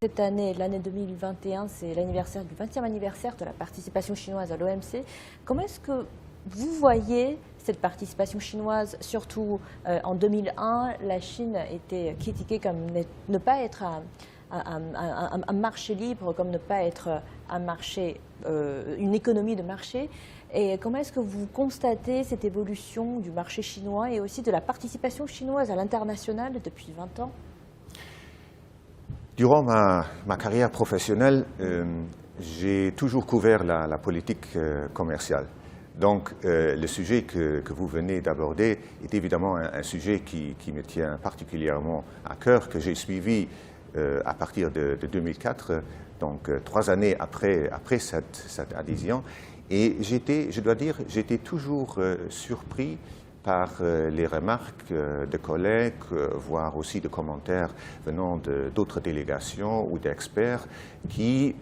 cette année, l'année 2021, c'est l'anniversaire du 20e anniversaire de la participation chinoise à l'OMC. Comment est-ce que vous voyez cette participation chinoise, surtout en 2001, la Chine était critiquée comme ne pas être un marché libre, comme ne pas être un marché, une économie de marché. Et comment est-ce que vous constatez cette évolution du marché chinois et aussi de la participation chinoise à l'international depuis 20 ans? Durant ma carrière professionnelle, j'ai toujours couvert la politique commerciale. Donc, le sujet que vous venez d'aborder est évidemment un sujet qui me tient particulièrement à cœur, que j'ai suivi à partir de 2004, donc 3 années après cette adhésion. Et je dois dire, j'étais toujours surpris par les remarques de collègues, voire aussi de commentaires venant d'autres délégations ou d'experts qui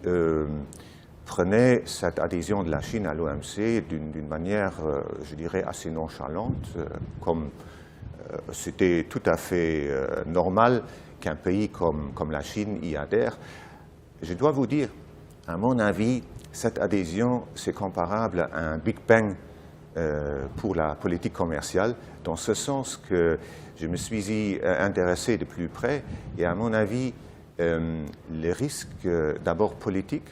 prenait cette adhésion de la Chine à l'OMC d'une manière, je dirais, assez nonchalante, comme c'était tout à fait normal qu'un pays comme la Chine y adhère. Je dois vous dire, à mon avis, cette adhésion, c'est comparable à un Big Bang pour la politique commerciale, dans ce sens que je me suis intéressé de plus près, et à mon avis, les risques d'abord politiques,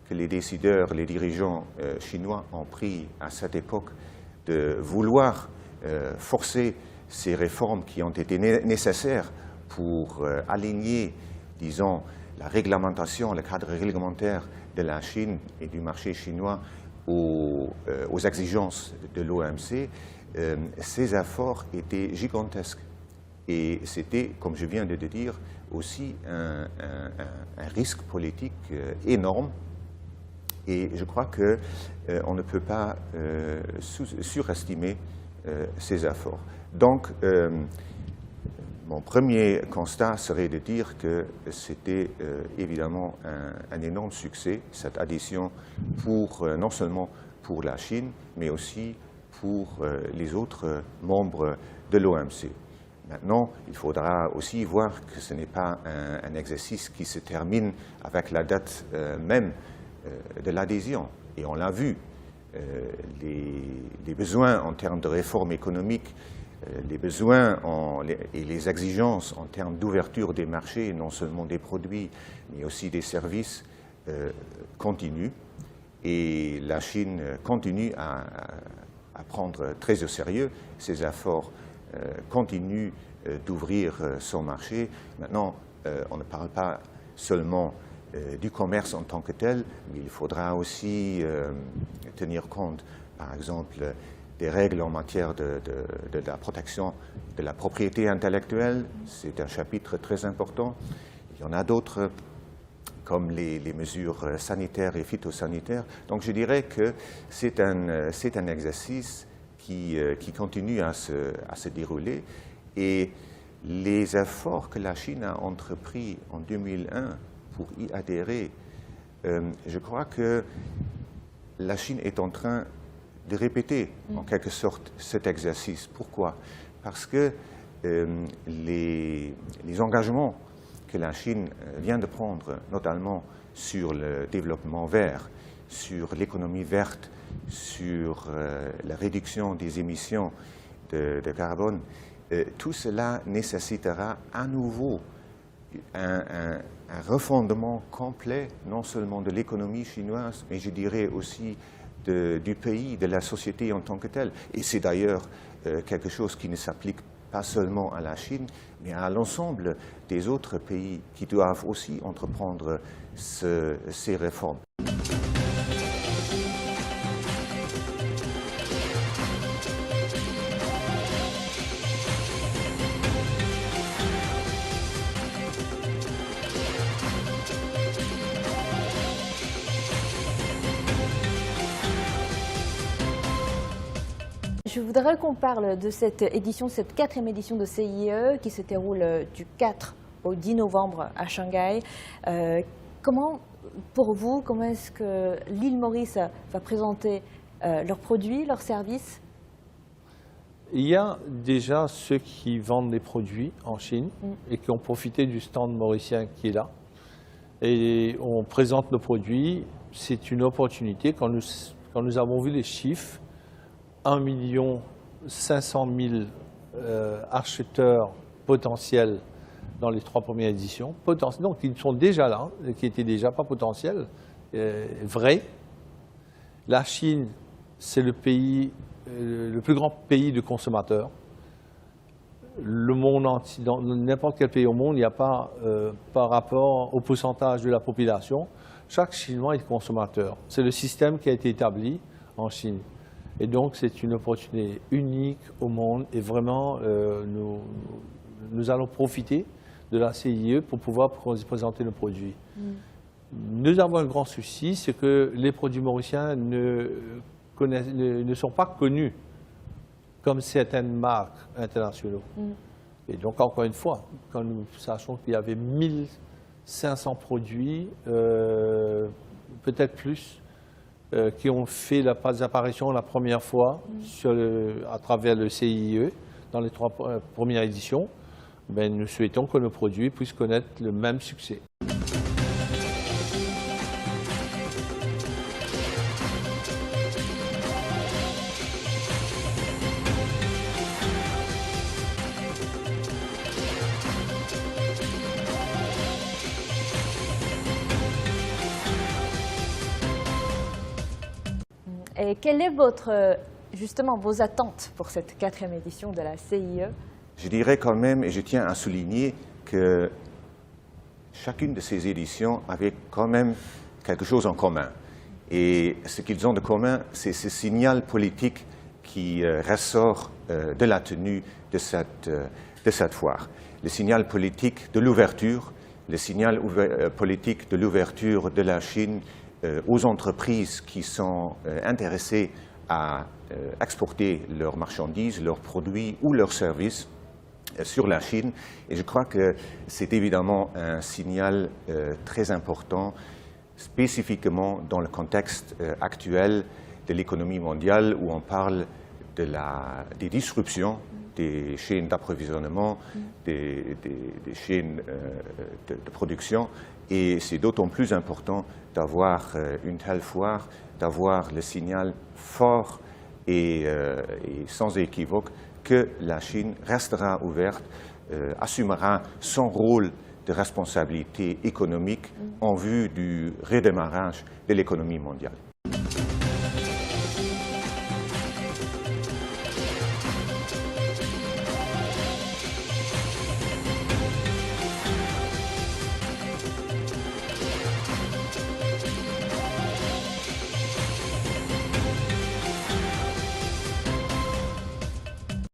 que les décideurs, les dirigeants chinois ont pris à cette époque de vouloir forcer ces réformes qui ont été nécessaires pour aligner, disons, la réglementation, le cadre réglementaire de la Chine et du marché chinois aux exigences de l'OMC, ces efforts étaient gigantesques. Et c'était, comme je viens de le dire, aussi un risque politique énorme. Et je crois qu'on ne peut pas surestimer ces efforts. Donc, mon premier constat serait de dire que c'était évidemment un énorme succès, cette adhésion, non seulement pour la Chine, mais aussi pour les autres membres de l'OMC. Maintenant, il faudra aussi voir que ce n'est pas un exercice qui se termine avec la date même de l'adhésion. Et on l'a vu, les besoins en termes de réforme économique, les besoins et les exigences en termes d'ouverture des marchés, non seulement des produits, mais aussi des services, continuent. Et la Chine continue à prendre très au sérieux ces efforts, continue d'ouvrir son marché. Maintenant, on ne parle pas seulement du commerce en tant que tel, mais il faudra aussi tenir compte, par exemple, des règles en matière de la protection de la propriété intellectuelle. C'est un chapitre très important. Il y en a d'autres, comme les mesures sanitaires et phytosanitaires. Donc je dirais que c'est un exercice qui continue à se dérouler. Et les efforts que la Chine a entrepris en 2001 pour y adhérer, je crois que la Chine est en train de répéter en quelque sorte cet exercice. Pourquoi? Parce que les engagements que la Chine vient de prendre, notamment sur le développement vert, sur l'économie verte, sur la réduction des émissions de carbone, tout cela nécessitera à nouveau un refondement complet, non seulement de l'économie chinoise, mais je dirais aussi du pays, de la société en tant que telle. Et c'est d'ailleurs quelque chose qui ne s'applique pas seulement à la Chine, mais à l'ensemble des autres pays qui doivent aussi entreprendre ces réformes. Je voudrais qu'on parle de cette édition, cette 4e édition de CIE qui se déroule du 4 au 10 novembre à Shanghai. Comment est-ce que l'île Maurice va présenter leurs produits, leurs services? Il y a déjà ceux qui vendent des produits en Chine et qui ont profité du stand mauricien qui est là. et on présente nos produits. C'est une opportunité. Quand nous avons vu les chiffres, 1 500 000 acheteurs potentiels dans les 3 premières éditions, donc ils sont déjà là, qui étaient déjà pas potentiels, vrais. La Chine, c'est le plus grand pays de consommateurs. Le monde entier, dans n'importe quel pays au monde, il n'y a pas, par rapport au pourcentage de la population, chaque Chinois est consommateur. C'est le système qui a été établi en Chine. Et donc, c'est une opportunité unique au monde. Et vraiment, nous allons profiter de la CIE pour pouvoir présenter nos produits. Nous avons un grand souci, c'est que les produits mauriciens ne sont pas connus comme certaines marques internationales. Et donc, encore une fois, quand nous sachons qu'il y avait 1500 produits, peut-être plus, qui ont fait des apparitions la première fois à travers le CIE dans les 3 premières éditions, ben, nous souhaitons que nos produits puissent connaître le même succès. Et quelles sont justement vos attentes pour cette 4e édition de la CIE? Je dirais quand même, et je tiens à souligner, que chacune de ces éditions avait quand même quelque chose en commun. Et ce qu'ils ont de commun, c'est ce signal politique qui ressort de la tenue de cette foire. Le signal politique de l'ouverture, le signal politique de l'ouverture de la Chine aux entreprises qui sont intéressées à exporter leurs marchandises, leurs produits ou leurs services sur la Chine. Et je crois que c'est évidemment un signal très important, spécifiquement dans le contexte actuel de l'économie mondiale où on parle des disruptions des chaînes d'approvisionnement, des chaînes de production. Et c'est d'autant plus important d'avoir une telle foire, d'avoir le signal fort et sans équivoque que la Chine restera ouverte, assumera son rôle de responsabilité économique en vue du redémarrage de l'économie mondiale.